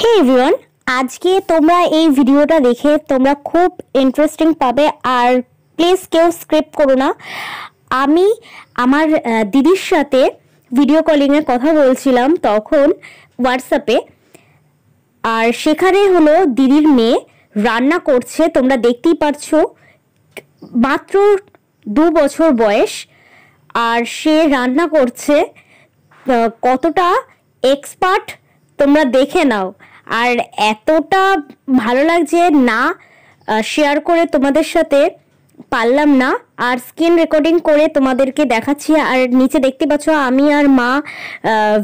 হে everyone, আজকে তোমরা এই ভিডিওটা দেখে তোমরা খুব ইন্টারেস্টিং পাবে। আর প্লিজ কেউ স্ক্রিপ্ট করো না। আমি আমার দিদির সাথে ভিডিও কলিংয়ে কথা বলছিলাম তখন হোয়াটসঅ্যাপে। আর সেখানে হলো দিদির মেয়ে রান্না করছে, তোমরা দেখতেই পারছো। মাত্র 2 বছর বয়স আর সে রান্না করছে। কতটা এক্সপার্ট তোমরা দেখে নাও। আর এতটা ভালো লাগছে না, শেয়ার করে তোমাদের সাথে পারলাম না। আর স্ক্রিন রেকর্ডিং করে তোমাদেরকে দেখাচ্ছি। আর নিচে দেখতে পাচ্ছ আমি আর মা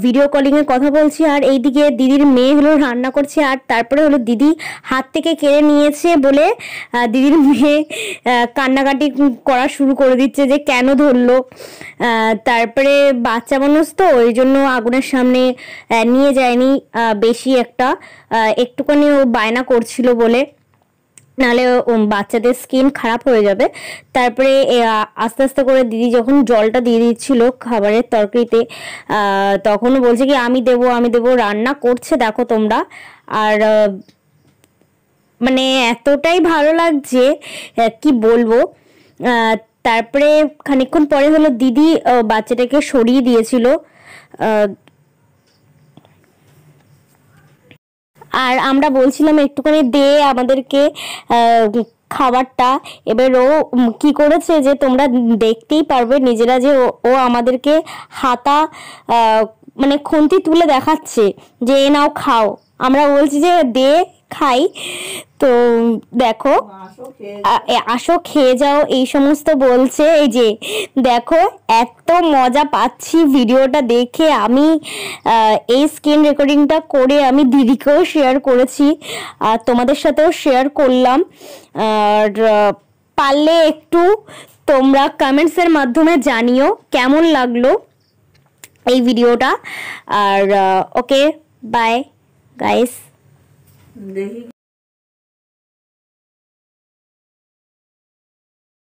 ভিডিও কলিংয়ে কথা বলছি, আর এইদিকে দিদির মেয়ে হলো রান্না করছে। আর তারপরে হলো দিদি হাত থেকে কেড়ে নিয়েছে বলে দিদির মেয়ে কান্নাকাটি করা শুরু করে দিচ্ছে যে কেন ধরলো। তারপরে বাচ্চা মানুষ তো ওই জন্য আগুনের সামনে নিয়ে যায়নি বেশি একটুখানি ও বায়না করছিল বলে, নাহলে বাচ্চাদের স্কিন খারাপ হয়ে যাবে। তারপরে আস্তে আস্তে করে দিদি যখন জলটা দিয়ে দিচ্ছিল খাবারের তরকারিতে, তখনও বলছে কি আমি দেবো রান্না করছে দেখো তোমরা। আর মানে এতটাই ভালো লাগছে কি বলবো। তারপরে খানিকক্ষণ পরে হলো দিদি বাচ্চাটাকে সরিয়ে দিয়েছিল। আর আমরা বলছিলাম একটুখানি দে আমাদেরকে খাবারটা। এবার ও কি করেছে যে তোমরা দেখতেই পারবে নিজেরা, যে ও আমাদেরকে হাতা মানে খুন্তি তুলে দেখাচ্ছে যে এ নাও খাও। আমরা বলছি যে দে খাই। তো দেখো আসো খেয়ে যাও এই সমস্ত বলছে। এই যে দেখো এত মজা পাচ্ছি ভিডিওটা দেখে। আমি এই স্ক্রিন রেকর্ডিংটা করে আমি দিদিকেও শেয়ার করেছি আর তোমাদের সাথেও শেয়ার করলাম। আর পারলে একটু তোমরা কমেন্টসের মাধ্যমে জানিও কেমন লাগলো এই ভিডিওটা। আর ওকে বাই গাইস।